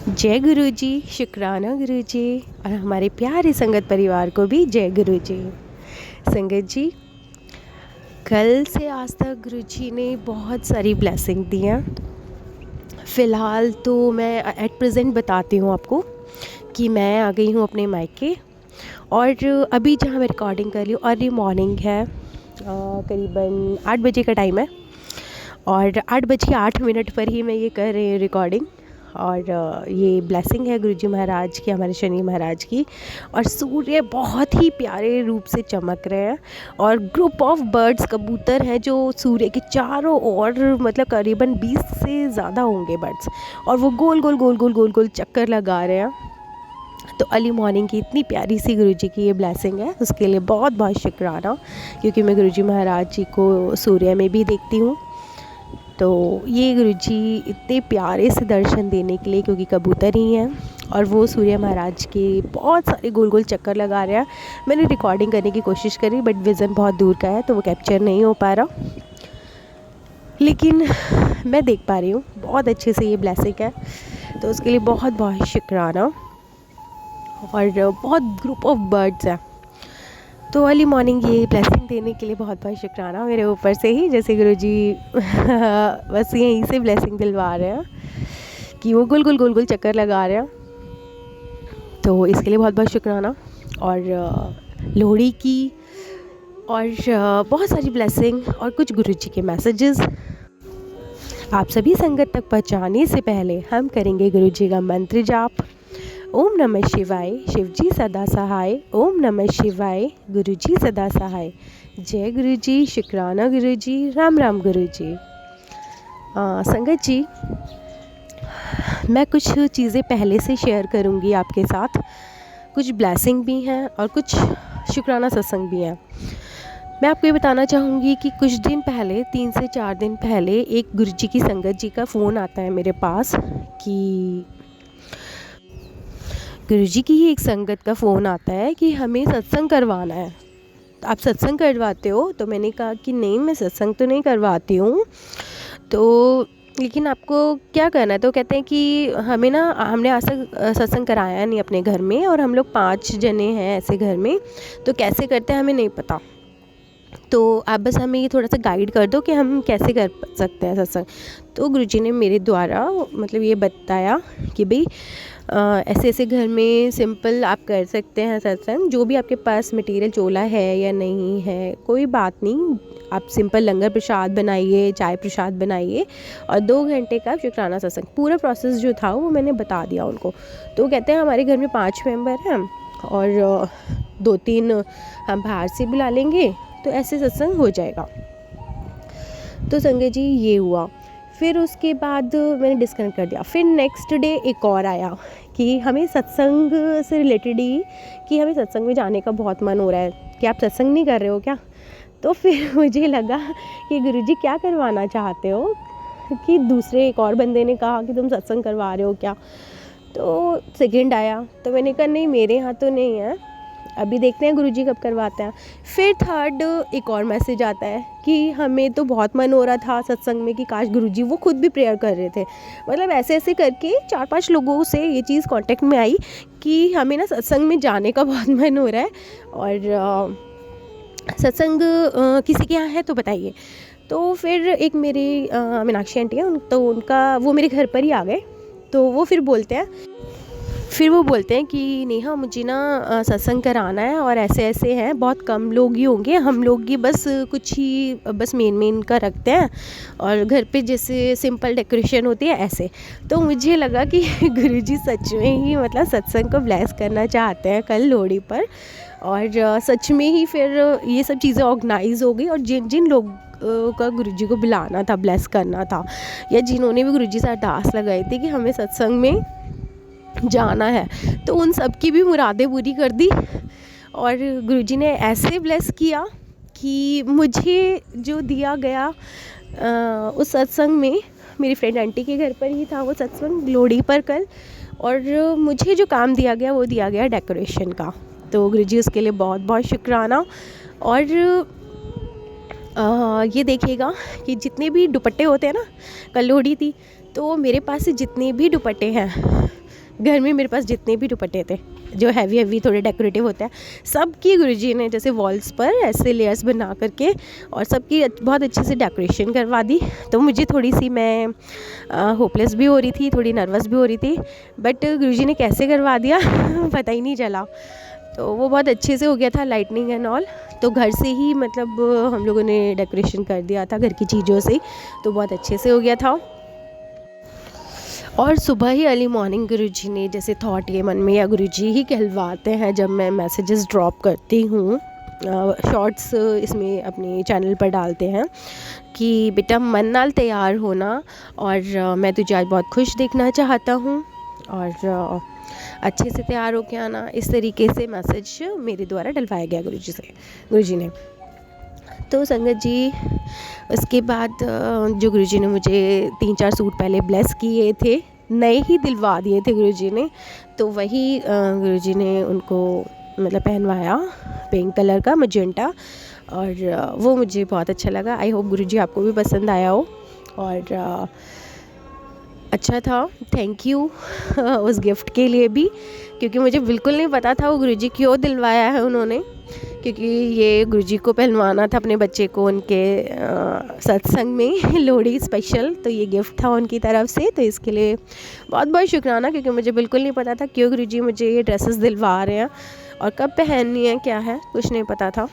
जय गुरु जी, शुक्राना गुरु जी। और हमारे प्यारे संगत परिवार को भी जय गुरु जी। संगत जी, कल से आज तक गुरु जी ने बहुत सारी ब्लेसिंग दी हैं। फ़िलहाल तो मैं एट प्रेजेंट बताती हूँ आपको कि मैं आ गई हूँ अपने मायके। और अभी जहाँ मैं रिकॉर्डिंग कर रही हूँ अर्ली मॉर्निंग है, करीबन 8 बजे का टाइम है। और 8:08 पर ही मैं ये कर रही हूँ रिकॉर्डिंग। और ये ब्लेसिंग है गुरुजी महाराज की, हमारे शनि महाराज की। और सूर्य बहुत ही प्यारे रूप से चमक रहे हैं और ग्रुप ऑफ बर्ड्स, कबूतर हैं जो सूर्य के चारों ओर, मतलब करीबन 20 से ज़्यादा होंगे बर्ड्स, और वो गोल गोल गोल गोल गोल गोल चक्कर लगा रहे हैं। तो अर्ली मॉर्निंग की इतनी प्यारी सी गुरुजी की ये ब्लेसिंग है, उसके लिए बहुत बहुत शुक्राना, क्योंकि मैं गुरुजी महाराज जी को सूर्य में भी देखती हूँ। तो ये गुरुजी इतने प्यारे से दर्शन देने के लिए, क्योंकि कबूतर ही हैं और वो सूर्य महाराज के बहुत सारे गोल गोल चक्कर लगा रहे हैं। मैंने रिकॉर्डिंग करने की कोशिश करी बट विज़न बहुत दूर का है तो वो कैप्चर नहीं हो पा रहा, लेकिन मैं देख पा रही हूँ बहुत अच्छे से ये ब्लेसिंग है। तो उसके लिए बहुत बहुत शुक्राना। और बहुत ग्रुप ऑफ बर्ड्स हैं। तो अर्ली मॉर्निंग ये ब्लेसिंग देने के लिए बहुत बहुत शुक्राना मेरे ऊपर से ही, जैसे गुरुजी बस यहीं से ब्लेसिंग दिलवा रहे हैं कि वो गोल गोल गोल गोल चक्कर लगा रहे हैं। तो इसके लिए बहुत बहुत शुक्राना। और लोहड़ी की और बहुत सारी ब्लेसिंग और कुछ गुरुजी के मैसेजेस आप सभी संगत तक पहुंचाने से पहले हम करेंगे गुरुजी का मंत्र जाप। ओम नमः शिवाय, शिवजी सदा सहाय। ओम नमः शिवाय, गुरुजी सदा सहाय। जय गुरुजी, शुक्राना गुरुजी, राम राम गुरुजी। संगत जी, मैं कुछ चीज़ें पहले से शेयर करूंगी आपके साथ। कुछ ब्लेसिंग भी हैं और कुछ शुक्राना सत्संग भी हैं। मैं आपको ये बताना चाहूँगी कि कुछ दिन पहले, 3 से 4 दिन पहले, एक गुरुजी की संगत जी का फ़ोन आता है मेरे पास कि गुरुजी की ही एक संगत का फ़ोन आता है कि हमें सत्संग करवाना है। तो आप सत्संग करवाते हो? तो मैंने कहा कि नहीं, मैं सत्संग तो नहीं करवाती हूँ, तो लेकिन आपको क्या करना है? तो कहते हैं कि हमने आज तक सत्संग कराया नहीं अपने घर में, और हम लोग 5 जने हैं ऐसे घर में, तो कैसे करते हैं हमें नहीं पता। तो आप बस हमें ये थोड़ा सा गाइड कर दो कि हम कैसे कर सकते हैं सत्संग। तो गुरुजी ने मेरे द्वारा मतलब ये बताया कि भाई ऐसे ऐसे घर में सिंपल आप कर सकते हैं सत्संग। जो भी आपके पास मटेरियल चोला है या नहीं है कोई बात नहीं, आप सिंपल लंगर प्रसाद बनाइए, चाय प्रसाद बनाइए और 2 घंटे का शुक्राना सत्संग। पूरा प्रोसेस जो था वो मैंने बता दिया उनको। तो कहते हैं हमारे घर में 5 मेंबर हैं और 2-3 हम बाहर से बुला लेंगे, तो ऐसे सत्संग हो जाएगा। तो संगत जी ये हुआ। फिर उसके बाद मैंने डिस्कनेक्ट कर दिया। फिर नेक्स्ट डे एक और आया कि हमें सत्संग से रिलेटेड ही, कि हमें सत्संग में जाने का बहुत मन हो रहा है, कि आप सत्संग नहीं कर रहे हो क्या? तो फिर मुझे लगा कि गुरुजी क्या करवाना चाहते हो, कि दूसरे एक और बंदे ने कहा कि तुम सत्संग करवा रहे हो क्या? तो सेकंड आया तो मैंने कहा नहीं, मेरे यहाँ तो नहीं है, अभी देखते हैं गुरुजी कब करवाते हैं। फिर थर्ड एक और मैसेज आता है कि हमें तो बहुत मन हो रहा था सत्संग में कि काश गुरुजी, वो खुद भी प्रेयर कर रहे थे। मतलब ऐसे ऐसे करके 4-5 लोगों से ये चीज़ कांटेक्ट में आई कि हमें ना सत्संग में जाने का बहुत मन हो रहा है, और सत्संग किसी के यहाँ है तो बताइए। तो फिर एक मेरी मीनाक्षी आंटी है, तो उनका वो मेरे घर पर ही आ गए। तो वो फिर बोलते हैं कि नेहा, मुझे ना सत्संग कराना है और ऐसे ऐसे हैं, बहुत कम लोग ही होंगे, हम लोग ही बस कुछ ही बस मेन का रखते हैं और घर पे जैसे सिंपल डेकोरेशन होती है ऐसे। तो मुझे लगा कि गुरुजी सच में ही मतलब सत्संग को ब्लेस करना चाहते हैं कल लोहड़ी पर। और सच में ही फिर ये सब चीज़ें ऑर्गेनाइज़ हो गई, और जिन जिन लोग का गुरुजी को बुलाना था, ब्लेस करना था, या जिन्होंने भी गुरुजी से अरदास लगाई थी कि हमें सत्संग में जाना है, तो उन सब की भी मुरादें पूरी कर दी। और गुरुजी ने ऐसे ब्लेस किया कि मुझे जो दिया गया उस सत्संग में, मेरी फ्रेंड आंटी के घर पर ही था वो सत्संग लोहड़ी पर कल, और मुझे जो काम दिया गया वो दिया गया डेकोरेशन का। तो गुरुजी उसके लिए बहुत बहुत शुक्राना। और ये देखिएगा कि जितने भी दुपट्टे होते हैं ना, कल लोहड़ी थी तो मेरे पास से जितने भी दुपट्टे हैं घर में, मेरे पास जितने भी दुपट्टे थे जो हैवी हैवी थोड़े डेकोरेटिव होते हैं, सबकी गुरुजी ने जैसे वॉल्स पर ऐसे लेयर्स बना करके और सबकी बहुत अच्छे से डेकोरेशन करवा दी। तो मुझे थोड़ी सी, मैं होपलेस भी हो रही थी, थोड़ी नर्वस भी हो रही थी, बट गुरुजी ने कैसे करवा दिया पता ही नहीं चला। तो वो बहुत अच्छे से हो गया था, लाइटनिंग एंड ऑल। तो घर से ही मतलब हम लोगों ने डेकोरेशन कर दिया था घर की चीज़ों से, तो बहुत अच्छे से हो गया था। और सुबह ही अर्ली मॉर्निंग गुरुजी ने जैसे थॉट ये मन में, या गुरुजी ही कहलवाते हैं जब मैं मैसेजेस ड्रॉप करती हूँ, शॉर्ट्स इसमें अपने चैनल पर डालते हैं कि बेटा मन नाल तैयार होना और मैं तुझे आज बहुत खुश देखना चाहता हूँ और अच्छे से तैयार होके आना। इस तरीके से मैसेज मेरे द्वारा डलवाया गया गुरुजी ने। तो संगत जी, उसके बाद जो गुरुजी ने मुझे 3-4 सूट पहले ब्लेस किए थे, नए ही दिलवा दिए थे गुरुजी ने, तो वही गुरुजी ने उनको मतलब पहनवाया, पिंक कलर का मजेंटा, और वो मुझे बहुत अच्छा लगा। आई होप गुरुजी आपको भी पसंद आया हो और अच्छा था। थैंक यू उस गिफ्ट के लिए भी, क्योंकि मुझे बिल्कुल नहीं पता था वो गुरुजी क्यों दिलवाया है उन्होंने, क्योंकि ये गुरुजी को पहनवाना था अपने बच्चे को उनके सत्संग में लोहड़ी स्पेशल, तो ये गिफ्ट था उनकी तरफ से। तो इसके लिए बहुत बहुत शुक्राना, क्योंकि मुझे बिल्कुल नहीं पता था क्यों गुरुजी मुझे ये ड्रेसेस दिलवा रहे हैं और कब पहननी है, क्या है, कुछ नहीं पता था।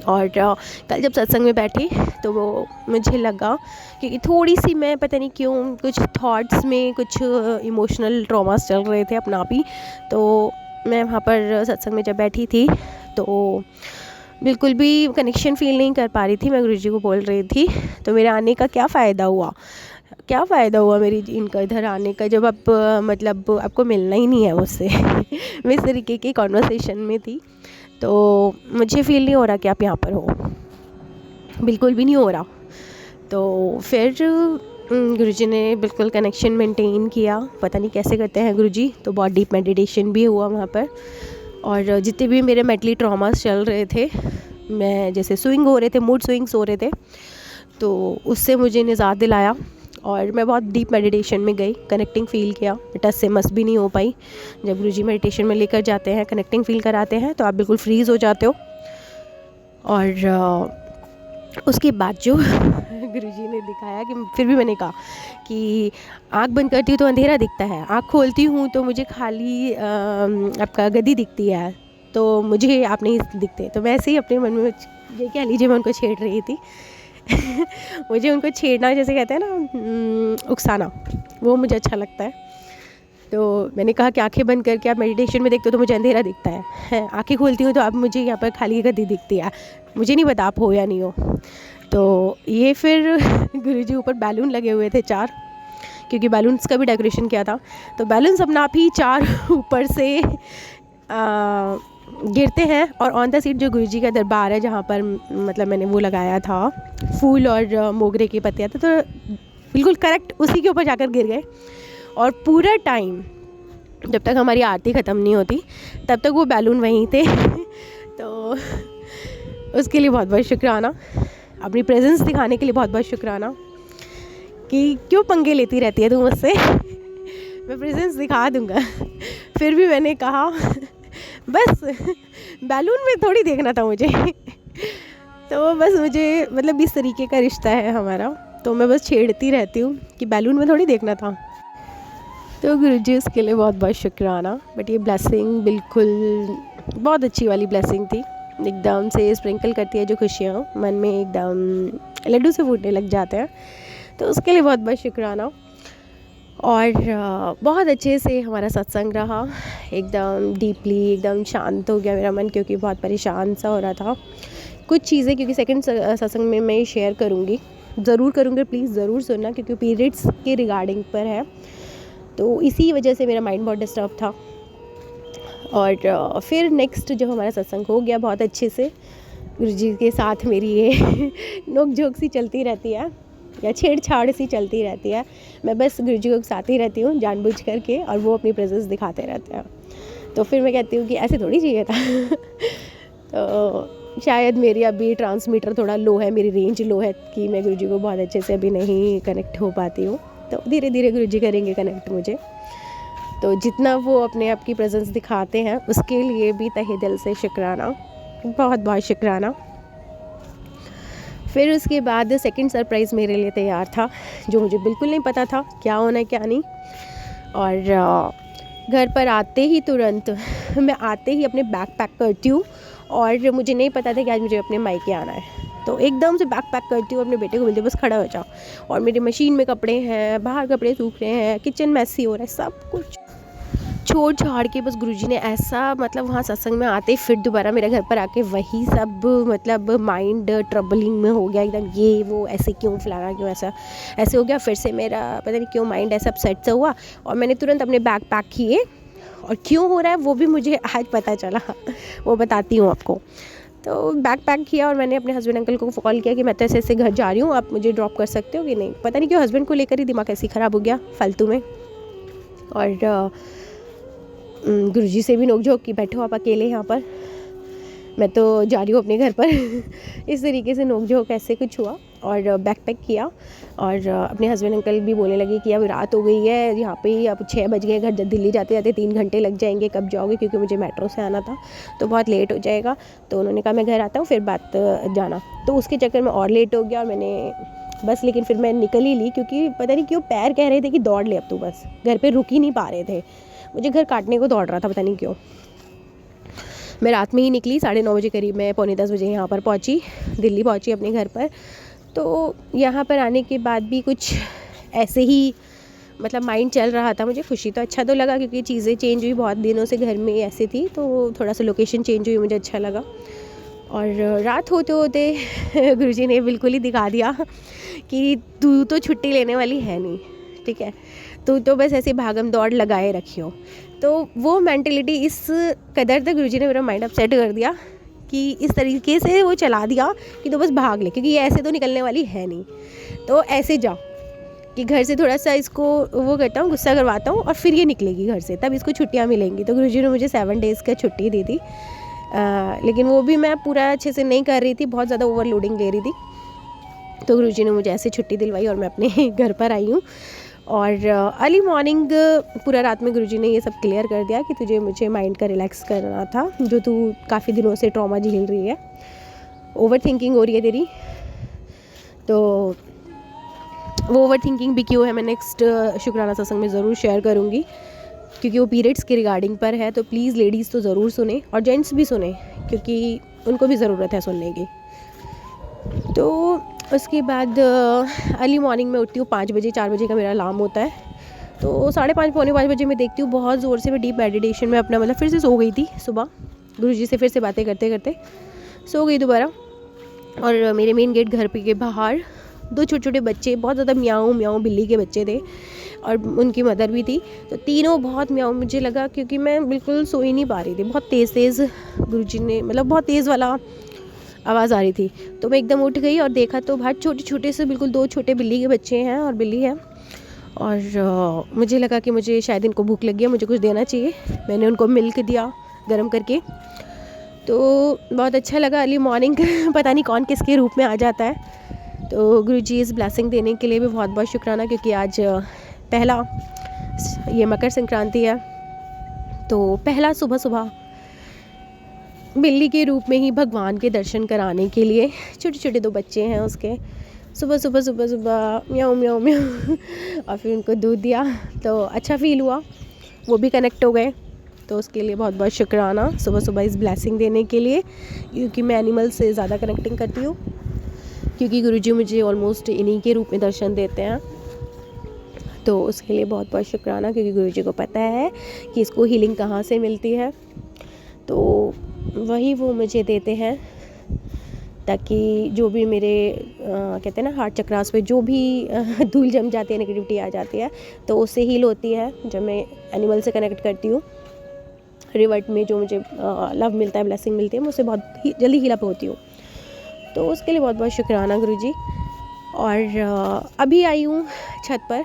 और कल जब सत्संग में बैठी तो वो मुझे लगा, क्योंकि थोड़ी सी मैं पता नहीं क्यों कुछ थॉट्स में कुछ इमोशनल ट्रॉमास चल रहे थे अपना भी, तो मैं वहाँ पर सत्संग में जब बैठी थी तो बिल्कुल भी कनेक्शन फील नहीं कर पा रही थी। मैं गुरुजी को बोल रही थी, तो मेरे आने का क्या फ़ायदा हुआ मेरी इनका इधर आने का, जब आप मतलब आपको मिलना ही नहीं है मुझसे मैं इस तरीके की कॉन्वर्सेशन में थी। तो मुझे फ़ील नहीं हो रहा कि आप यहाँ पर हो, बिल्कुल भी नहीं हो रहा। तो फिर गुरुजी ने बिल्कुल कनेक्शन मेंटेन किया, पता नहीं कैसे करते हैं गुरुजी, तो बहुत डीप मेडिटेशन भी हुआ वहाँ पर। और जितने भी मेरे मेंटली ट्रॉमास चल रहे थे, मैं जैसे स्विंग हो रहे थे, मूड स्विंग्स हो रहे थे, तो उससे मुझे निजात दिलाया और मैं बहुत डीप मेडिटेशन में गई, कनेक्टिंग फ़ील किया। टच से मस भी नहीं हो पाई। जब गुरुजी मेडिटेशन में लेकर जाते हैं, कनेक्टिंग फ़ील कराते हैं, तो आप बिल्कुल फ्रीज़ हो जाते हो। और उसके बाद जो गुरुजी ने दिखाया कि फिर भी मैंने कहा कि आँख बंद करती हूँ तो अंधेरा दिखता है, आँख खोलती हूँ तो मुझे खाली आपका गद्दी दिखती है, तो मुझे आप नहीं दिखते। तो मैं ऐसे ही अपने मन में, ये कह लीजिए, मैं उनको छेड़ रही थी मुझे उनको छेड़ना, जैसे कहते हैं ना उकसाना, वो मुझे अच्छा लगता है। तो मैंने कहा कि आंखें बंद करके आप मेडिटेशन में देखते हो तो मुझे अंधेरा दिखता है, आंखें खोलती हूँ तो आप मुझे यहाँ पर खाली गद्दी दिखती है, मुझे नहीं पता आप हो या नहीं हो। तो ये फिर गुरुजी ऊपर बैलून लगे हुए थे 4, क्योंकि बैलून्स का भी डेकोरेशन किया था, तो बैलून्स अपना आप ही 4 ऊपर से गिरते हैं। और ऑन द सीट जो गुरुजी का दरबार है, जहाँ पर मतलब मैंने वो लगाया था फूल और मोगरे की पत्तियाँ, तो बिल्कुल करेक्ट उसी के ऊपर जाकर गिर गए। और पूरा टाइम जब तक हमारी आरती ख़त्म नहीं होती तब तक वो बैलून वहीं थे तो उसके लिए बहुत बहुत शुक्राना, अपनी प्रेजेंस दिखाने के लिए बहुत बहुत शुक्राना कि क्यों पंगे लेती रहती है तू मुझसे मैं प्रेजेंस दिखा दूँगा फिर भी मैंने कहा बस बैलून में थोड़ी देखना था मुझे तो बस मुझे मतलब इस तरीके का रिश्ता है हमारा, तो मैं बस छेड़ती रहती हूँ कि बैलून में थोड़ी देखना था। तो गुरुजी उसके लिए बहुत बहुत शुक्राना। बट ये ब्लेसिंग बिल्कुल बहुत अच्छी वाली ब्लेसिंग थी, एकदम से स्प्रिंकल करती है जो खुशियाँ मन में एकदम लड्डू से फूटने लग जाते हैं, तो उसके लिए बहुत बहुत शुक्राना। और बहुत अच्छे से हमारा सत्संग रहा, एकदम डीपली, एकदम शांत हो गया मेरा मन, क्योंकि बहुत परेशान सा हो रहा था कुछ चीज़ें, क्योंकि सेकंड सत्संग में मैं शेयर करूँगी, ज़रूर करूँगी, प्लीज़ ज़रूर सुनना, क्योंकि पीरियड्स के रिगार्डिंग पर है, तो इसी वजह से मेरा माइंड बहुत डिस्टर्ब था। और फिर नेक्स्ट जब हमारा सत्संग हो गया बहुत अच्छे से, गुरुजी के साथ मेरी ये नोक झोंक सी चलती रहती है या छेड़छाड़ सी चलती रहती है, मैं बस गुरुजी को साथ ही रहती हूँ जानबूझ करके, और वो अपनी प्रेजेंस दिखाते रहते हैं। तो फिर मैं कहती हूँ कि ऐसे थोड़ी चाहिए था तो शायद मेरी अभी ट्रांसमीटर थोड़ा लो है, मेरी रेंज लो है कि मैं गुरुजी को बहुत अच्छे से अभी नहीं कनेक्ट हो पाती हूँ। तो धीरे धीरे गुरु जी करेंगे कनेक्ट मुझे। तो जितना वो अपने आप की प्रेजेंस दिखाते हैं उसके लिए भी तहे दिल से शुक्राना, बहुत बहुत शुक्राना। फिर उसके बाद सेकंड सरप्राइज़ मेरे लिए तैयार था, जो मुझे बिल्कुल नहीं पता था क्या होना है क्या नहीं। और घर पर आते ही तुरंत मैं आते ही अपने बैग पैक करती हूँ, और मुझे नहीं पता था कि आज मुझे अपने मायके आना है। तो एकदम से बैग पैक करती हूँ, अपने बेटे को बोलती हूँ बस खड़ा हो जाओ। और मेरी मशीन में कपड़े हैं, बाहर कपड़े सूख रहे हैं, किचन मैसी हो रहा है, सब कुछ छोड़ छाड़ के बस गुरुजी ने ऐसा मतलब वहाँ सत्संग में आते ही फिर दोबारा मेरे घर पर आके वही सब मतलब माइंड ट्रबलिंग में हो गया एकदम, ये वो ऐसे क्यों फलाना क्यों ऐसे हो गया। फिर से मेरा पता नहीं क्यों माइंड ऐसा अपसेट सा हुआ, और मैंने तुरंत अपने बैग पैक किए। और क्यों हो रहा है वो भी मुझे आज पता चला, वो बताती हूँ आपको। तो बैग पैक किया और मैंने अपने हस्बैंड अंकल को कॉल किया कि मैं तो ऐसे घर जा रही हूँ, आप मुझे ड्रॉप कर सकते हो कि नहीं। पता नहीं क्यों हस्बैंड को लेकर ही दिमाग ऐसे ख़राब हो गया फालतू में। और गुरुजी से भी नोक-झोंक कि बैठो आप अकेले यहाँ पर, मैं तो जा रही हूँ अपने घर पर। इस तरीके से नोक-झोंक ऐसे कुछ हुआ। और बैग पैक किया, और अपने हस्बैंड अंकल भी बोलने लगे कि अब रात हो गई है यहाँ पे ही, अब 6 बज गए, घर दिल्ली जाते जाते 3 घंटे लग जाएंगे, कब जाओगे, क्योंकि मुझे मेट्रो से आना था तो बहुत लेट हो जाएगा। तो उन्होंने कहा मैं घर आता हूँ फिर बात जाना। तो उसके चक्कर में और लेट हो गया, और मैंने बस लेकिन फिर मैं निकल ही ली, क्योंकि पता नहीं क्यों पैर कह रहे थे कि दौड़ ले अब तू, बस घर पर रुक ही नहीं पा रहे थे, मुझे घर काटने को दौड़ रहा था पता नहीं क्यों। मैं रात में ही निकली, 9:30 बजे करीब मैं 9:45 बजे यहाँ पर पहुँची, दिल्ली पहुँची अपने घर पर। तो यहाँ पर आने के बाद भी कुछ ऐसे ही मतलब माइंड चल रहा था। मुझे खुशी तो अच्छा तो लगा, क्योंकि चीज़ें चेंज हुई, बहुत दिनों से घर में ऐसे थी, तो थोड़ा सा लोकेशन चेंज हुई, मुझे अच्छा लगा। और रात होते होते गुरुजी ने बिल्कुल ही दिखा दिया कि तू तो छुट्टी लेने वाली है नहीं, ठीक है, तू तो बस ऐसे भागम दौड़ लगाए रखियो। तो वो मेंटलिटी इस कदर तक गुरुजी ने मेरा माइंड अपसेट कर दिया कि इस तरीके से वो चला दिया कि तो बस भाग ले, क्योंकि ये ऐसे तो निकलने वाली है नहीं, तो ऐसे जा कि घर से थोड़ा सा इसको वो करता हूँ, गुस्सा करवाता हूँ, और फिर ये निकलेगी घर से, तब इसको छुट्टियाँ मिलेंगी। तो गुरुजी ने मुझे 7 डेज़ का छुट्टी दी थी, लेकिन वो भी मैं पूरा अच्छे से नहीं कर रही थी, बहुत ज़्यादा ओवरलोडिंग ले रही थी। तो गुरुजी ने मुझे ऐसे छुट्टी दिलवाई और मैं अपने घर पर आई हूँ। और अर्ली मॉर्निंग पूरा रात में गुरुजी ने ये सब क्लियर कर दिया कि मुझे माइंड का रिलैक्स करना था, जो तू काफ़ी दिनों से ट्रॉमा झेल रही है, ओवर थिंकिंग हो रही है तेरी। तो वो ओवर थिंकिंग भी क्यों है मैं नेक्स्ट शुक्राना सत्संग में ज़रूर शेयर करूँगी, क्योंकि वो पीरियड्स के रिगार्डिंग पर है। तो प्लीज़ लेडीज़ तो ज़रूर सुने, और जेंट्स भी सुने, क्योंकि उनको भी ज़रूरत है सुनने की। तो उसके बाद अर्ली मॉर्निंग में उठती हूँ 5 बजे, 4 बजे का मेरा अलार्म होता है। तो 5:30 पौने 5 बजे मैं देखती हूँ, बहुत ज़ोर से मैं डीप मेडिटेशन में अपना मतलब फिर से सो गई थी सुबह, गुरुजी से फिर से बातें करते करते सो गई दोबारा। और मेरे मेन गेट घर पे के बाहर 2 छोटे छोटे बच्चे, बहुत ज़्यादा म्याऊं म्याऊं बिल्ली के बच्चे थे, और उनकी मदर भी थी। तो तीनों बहुत म्याऊं, मुझे लगा क्योंकि मैं बिल्कुल सो ही नहीं पा रही थी, बहुत तेज़ गुरुजी ने मतलब बहुत तेज़ वाला आवाज़ आ रही थी। तो मैं एकदम उठ गई और देखा तो बाहर छोटे छोटे से बिल्कुल 2 छोटे बिल्ली के बच्चे हैं और बिल्ली है। और मुझे लगा कि मुझे शायद इनको भूख लगी है, मुझे कुछ देना चाहिए। मैंने उनको मिल्क दिया गर्म करके, तो बहुत अच्छा लगा। अर्ली मॉर्निंग पता नहीं कौन किसके रूप में आ जाता है। तो गुरुजी इस ब्लेसिंग देने के लिए भी बहुत बहुत शुक्राना, क्योंकि आज पहला ये मकर संक्रांति है, तो पहला सुबह सुबह बिल्ली के रूप में ही भगवान के दर्शन कराने के लिए छोटे छोटे 2 बच्चे हैं उसके, सुबह म्याऊं म्याऊं म्याऊं और फिर उनको दूध दिया, तो अच्छा फील हुआ, वो भी कनेक्ट हो गए। तो उसके लिए बहुत बहुत शुक्राना सुबह सुबह इस ब्लेसिंग देने के लिए, क्योंकि मैं एनिमल से ज़्यादा कनेक्टिंग करती हूँ, क्योंकि गुरुजी मुझे ऑलमोस्ट इन्हीं के रूप में दर्शन देते हैं। तो उसके लिए बहुत बहुत शुक्राना, क्योंकि गुरुजी को पता है कि इसको हीलिंग कहाँ से मिलती है, तो वही वो मुझे देते हैं, ताकि जो भी मेरे कहते हैं ना हार्ट चक्रास पे जो भी धूल जम जाती है, नेगेटिविटी आ जाती है, तो उससे हील होती है। जब मैं एनिमल से कनेक्ट करती हूँ, रिवर्ट में जो मुझे लव मिलता है, ब्लेसिंग मिलती है, मैं उससे बहुत जल्दी हील अप होती हूँ। तो उसके लिए बहुत बहुत शुक्राना गुरुजी। और अभी आई हूँ छत पर,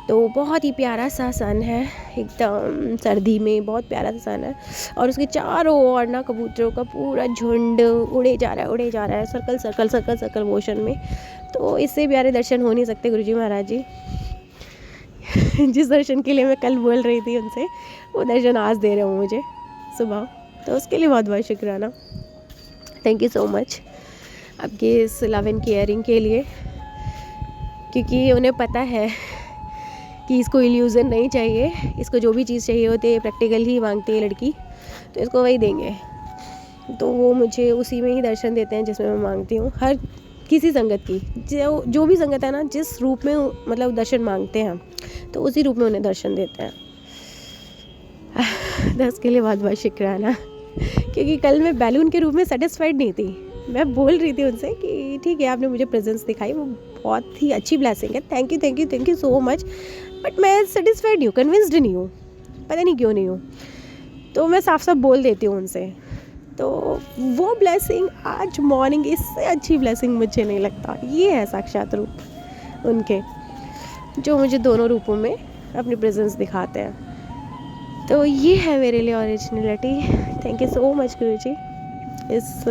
तो बहुत ही प्यारा सा सन है, एकदम सर्दी में बहुत प्यारा सा सन है, और उसके चारों ओर ना कबूतरों का पूरा झुंड उड़े जा रहा है circle circle circle circle motion में। तो इससे प्यारे दर्शन हो नहीं सकते गुरुजी महाराज जी। जिस दर्शन के लिए मैं कल बोल रही थी उनसे, वो दर्शन आज दे रहे हूँ मुझे सुबह, तो उसके लिए बहुत बहुत शुक्राना। थैंक यू सो मच आपकी इस लव एंड केयरिंग के लिए, क्योंकि उन्हें पता है कि इसको इल्यूज़न नहीं चाहिए, इसको जो भी चीज़ चाहिए होती है प्रैक्टिकल ही मांगती है लड़की, तो इसको वही देंगे। तो वो मुझे उसी में ही दर्शन देते हैं जिसमें मैं मांगती हूँ। हर किसी संगत की जो भी संगत है ना, जिस रूप में मतलब दर्शन मांगते हैं तो उसी रूप में उन्हें दर्शन देते हैं। तो उसके लिए बहुत बहुत शुक्राना, क्योंकि कल मैं बैलून के रूप में सेटिस्फाइड नहीं थी। मैं बोल रही थी उनसे कि ठीक है आपने मुझे प्रेजेंस दिखाई, वो बहुत ही अच्छी ब्लेसिंग है, thank you thank you thank you so much, but मैं सेटिस्फाइड नहीं हूँ, कन्विंस्ड नहीं हूँ, पता नहीं क्यों नहीं हूँ। तो मैं साफ साफ बोल देती हूँ उनसे। तो वो ब्लेसिंग आज मॉर्निंग, इससे अच्छी ब्लेसिंग मुझे नहीं लगता। ये है साक्षात रूप उनके, जो मुझे दोनों रूपों में अपनी प्रेजेंस दिखाते हैं। तो ये है मेरे लिए originality. Thank you so much Guruji इस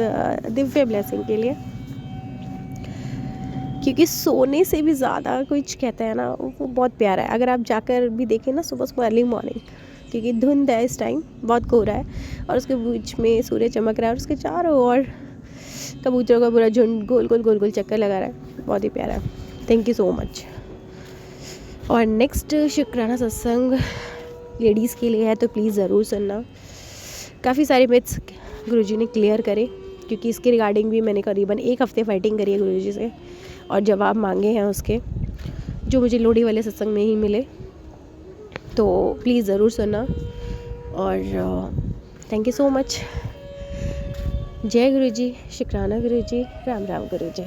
दिव्य ब्लेसिंग के लिए, क्योंकि सोने से भी ज़्यादा कुछ कहते हैं ना, वो बहुत प्यारा है। अगर आप जाकर भी देखें ना सुबह सुबह अर्ली मॉर्निंग, क्योंकि धुंध है इस टाइम, बहुत कोहरा है और उसके बीच में सूर्य चमक रहा है और उसके चारों ओर कबूतरों का पूरा झुंड गोल गोल गोल गोल चक्कर लगा रहा है, बहुत ही प्यारा है। Thank you so much. और नेक्स्ट शुक्राना सत्संग लेडीज़ के लिए है, तो प्लीज़ ज़रूर सुनना। काफ़ी सारे मिथ्स गुरुजी ने क्लियर करे, क्योंकि इसके रिगार्डिंग भी मैंने करीबन 1 हफ़्ते फाइटिंग करी है गुरुजी से और जवाब मांगे हैं उसके, जो मुझे लोहड़ी वाले सत्संग में ही मिले। तो प्लीज़ ज़रूर सुनना और थैंक यू सो मच। जय गुरुजी, शुक्राना गुरुजी, राम राम गुरुजी।